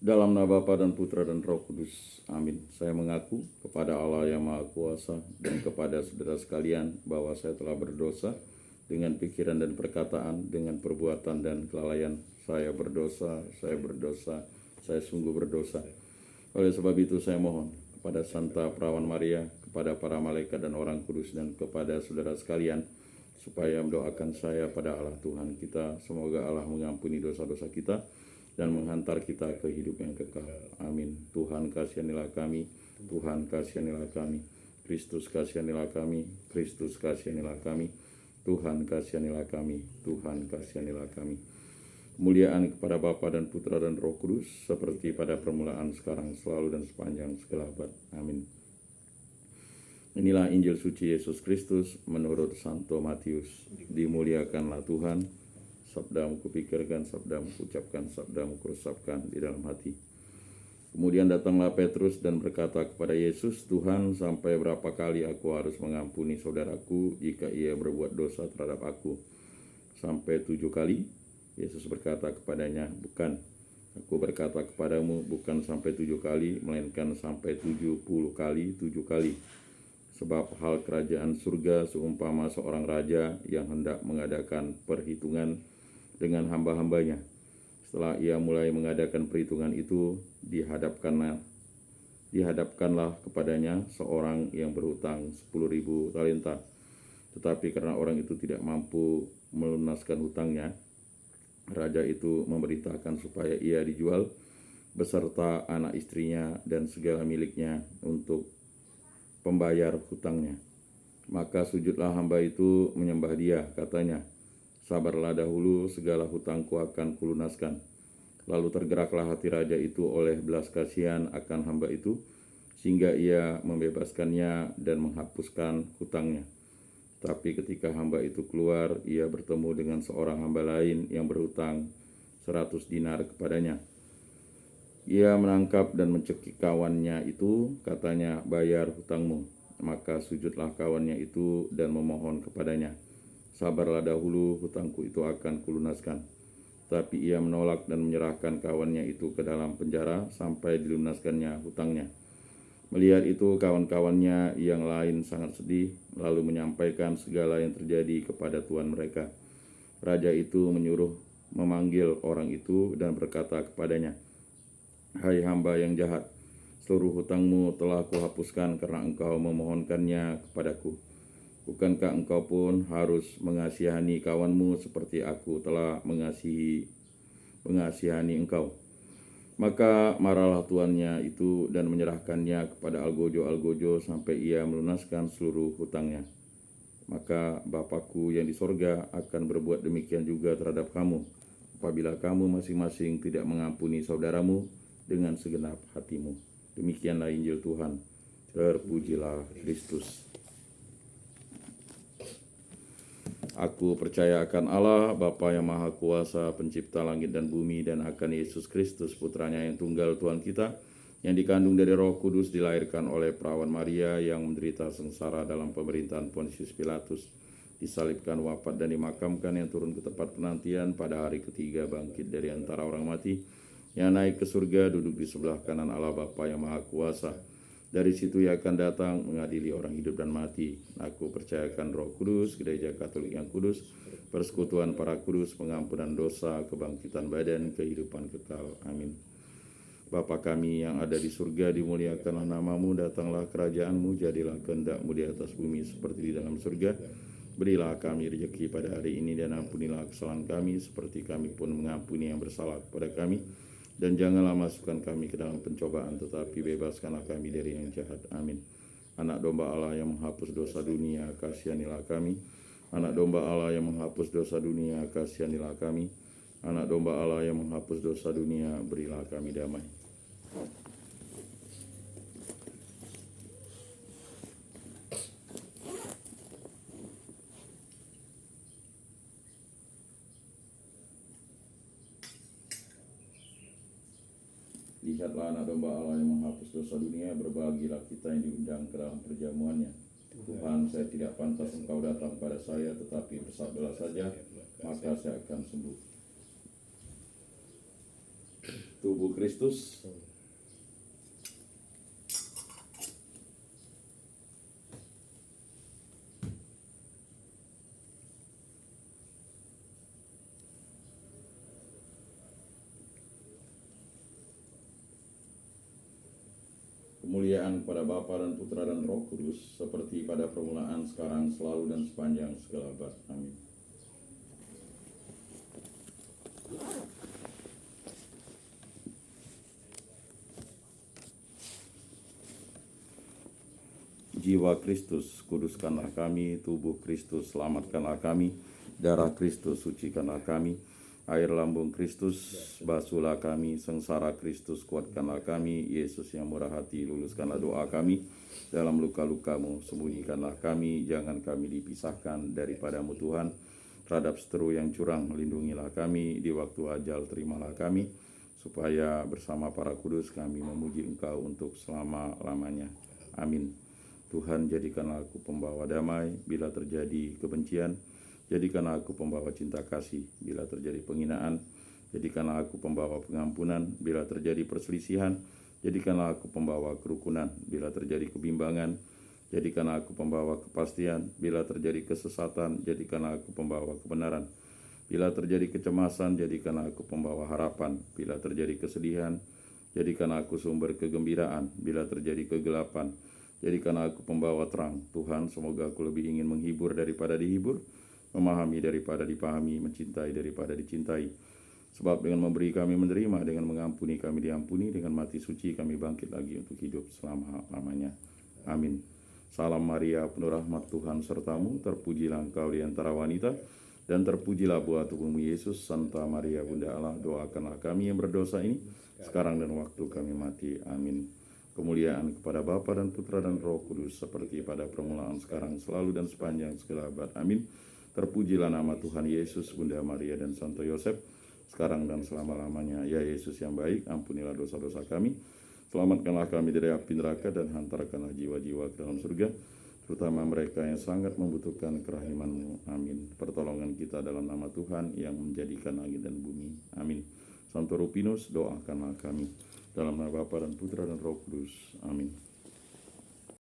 Dalam nama Bapa dan Putra dan Roh Kudus. Amin. Saya mengaku kepada Allah yang Maha Kuasa dan kepada saudara sekalian bahwa saya telah berdosa dengan pikiran dan perkataan, dengan perbuatan dan kelalaian. Saya berdosa, saya sungguh berdosa. Oleh sebab itu saya mohon kepada Santa Perawan Maria, kepada para malaikat dan orang kudus, dan kepada saudara sekalian, supaya mendoakan saya pada Allah Tuhan kita. Semoga Allah mengampuni dosa-dosa kita dan menghantar kita ke hidup yang kekal. Amin. Tuhan kasihanilah kami, Tuhan kasihanilah kami, Kristus kasihanilah kami, Kristus kasihanilah kami, Tuhan kasihanilah kami, Tuhan kasihanilah kami. Kemuliaan kepada Bapa dan Putra dan Roh Kudus, seperti pada permulaan, sekarang, selalu, dan sepanjang segala abad. Amin. Inilah Injil suci Yesus Kristus menurut Santo Matius. Dimuliakanlah Tuhan. Sabdamu kupikirkan, sabdamu kuucapkan, sabdamu kuresapkan di dalam hati. Kemudian datanglah Petrus dan berkata kepada Yesus, Tuhan, sampai berapa kali aku harus mengampuni saudaraku jika ia berbuat dosa terhadap aku? Sampai 7 kali? Yesus berkata kepadanya, bukan. Aku berkata kepadamu, bukan sampai 7 kali, melainkan sampai 70 kali 7 kali. Sebab hal kerajaan surga seumpama seorang raja yang hendak mengadakan perhitungan dengan hamba-hambanya. Setelah ia mulai mengadakan perhitungan itu, dihadapkanlah kepadanya seorang yang berhutang 10.000 talenta. Tetapi karena orang itu tidak mampu melunaskan hutangnya, raja itu memerintahkan supaya ia dijual beserta anak istrinya dan segala miliknya untuk pembayar hutangnya. Maka sujudlah hamba itu menyembah dia, katanya, sabarlah dahulu, segala hutangku akan kulunaskan. Lalu tergeraklah hati raja itu oleh belas kasihan akan hamba itu, sehingga ia membebaskannya dan menghapuskan hutangnya. Tapi ketika hamba itu keluar, ia bertemu dengan seorang hamba lain yang berhutang 100 dinar kepadanya. Ia menangkap dan mencekik kawannya itu, katanya, bayar hutangmu. Maka sujudlah kawannya itu dan memohon kepadanya, sabarlah dahulu, hutangku itu akan kulunaskan. Tapi ia menolak dan menyerahkan kawannya itu ke dalam penjara sampai dilunaskannya hutangnya. Melihat itu, kawan-kawannya yang lain sangat sedih, lalu menyampaikan segala yang terjadi kepada tuan mereka. Raja itu menyuruh memanggil orang itu dan berkata kepadanya, hai hamba yang jahat, seluruh hutangmu telah kuhapuskan karena engkau memohonkannya kepadaku. Bukankah engkau pun harus mengasihani kawanmu seperti aku telah mengasihani engkau? Maka marahlah tuannya itu dan menyerahkannya kepada algojo-algojo sampai ia melunaskan seluruh hutangnya. Maka Bapakku yang di sorga akan berbuat demikian juga terhadap kamu, apabila kamu masing-masing tidak mengampuni saudaramu dengan segenap hatimu. Demikianlah Injil Tuhan. Terpujilah Kristus. Aku percaya akan Allah, Bapa yang Maha Kuasa, pencipta langit dan bumi, dan akan Yesus Kristus, putranya yang tunggal Tuhan kita, yang dikandung dari Roh Kudus, dilahirkan oleh Perawan Maria, yang menderita sengsara dalam pemerintahan Pontius Pilatus, disalibkan, wafat, dan dimakamkan, yang turun ke tempat penantian, pada hari ketiga bangkit dari antara orang mati, yang naik ke surga, duduk di sebelah kanan Allah Bapa yang Maha Kuasa. Dari situ ia akan datang mengadili orang hidup dan mati. Aku percayakan Roh Kudus, Gereja Katolik yang kudus, persekutuan para kudus, pengampunan dosa, kebangkitan badan, kehidupan kekal. Amin. Bapa kami yang ada di surga, dimuliakanlah namamu, datanglah kerajaanmu, jadilah kehendakmu di atas bumi seperti di dalam surga. Berilah kami rezeki pada hari ini, dan ampunilah kesalahan kami seperti kami pun mengampuni yang bersalah kepada kami. Dan janganlah masukkan kami ke dalam pencobaan, tetapi bebaskanlah kami dari yang jahat. Amin. Anak domba Allah yang menghapus dosa dunia, kasihanilah kami. Anak domba Allah yang menghapus dosa dunia, kasihanilah kami. Anak domba Allah yang menghapus dosa dunia, berilah kami damai. Lihatlah anak domba Allah yang menghapus dosa dunia, berbahagialah kita yang diundang ke dalam perjamuannya. Tuhan, saya tidak pantas engkau datang pada saya, tetapi bersabdalah saja, maka saya akan sembuh. tubuh Kristus. Kemuliaan kepada Bapa dan Putra dan Roh Kudus, seperti pada permulaan, sekarang, selalu, dan sepanjang segala abad. Amin. Jiwa Kristus, kuduskanlah kami. Tubuh Kristus, selamatkanlah kami. Darah Kristus, sucikanlah kami. Air lambung Kristus, basuhlah kami. Sengsara Kristus, kuatkanlah kami. Yesus yang murah hati, luluskanlah doa kami. Dalam luka-lukamu, sembunyikanlah kami. Jangan kami dipisahkan daripadamu Tuhan. Terhadap seteru yang curang, lindungilah kami. Di waktu ajal, terimalah kami. Supaya bersama para kudus kami memuji Engkau untuk selama-lamanya. Amin. Tuhan, jadikanlah aku pembawa damai bila terjadi kebencian. Jadikanlah aku pembawa cinta kasih bila terjadi penghinaan. Jadikanlah aku pembawa pengampunan bila terjadi perselisihan. Jadikanlah aku pembawa kerukunan bila terjadi kebimbangan. Jadikanlah aku pembawa kepastian bila terjadi kesesatan. Jadikanlah aku pembawa kebenaran bila terjadi kecemasan. Jadikanlah aku pembawa harapan bila terjadi kesedihan. Jadikanlah aku sumber kegembiraan bila terjadi kegelapan. Jadikanlah aku pembawa terang. Tuhan, semoga aku lebih ingin menghibur daripada dihibur, memahami daripada dipahami, mencintai daripada dicintai. Sebab dengan memberi kami menerima, dengan mengampuni kami diampuni, dengan mati suci kami bangkit lagi untuk hidup selama-lamanya. Amin. Salam Maria, penuh rahmat Tuhan sertamu, terpujilah engkau di antara wanita, dan terpujilah buah tubuhmu Yesus. Santa Maria Bunda Allah, doakanlah kami yang berdosa ini, sekarang dan waktu kami mati. Amin. Kemuliaan kepada Bapa dan Putra dan Roh Kudus, seperti pada permulaan, sekarang, selalu, dan sepanjang segala abad. Amin. Terpujilah nama Tuhan Yesus, Bunda Maria, dan Santo Yosef, sekarang dan selama-lamanya. Ya Yesus yang baik, ampunilah dosa-dosa kami, selamatkanlah kami dari api neraka, dan hantarkanlah jiwa-jiwa ke dalam surga, terutama mereka yang sangat membutuhkan kerahiman-Mu. Amin. Pertolongan kita dalam nama Tuhan yang menjadikan langit dan bumi. Amin. Santo Rupinus, doakanlah kami. Dalam nama Bapa dan Putra dan Roh Kudus. Amin.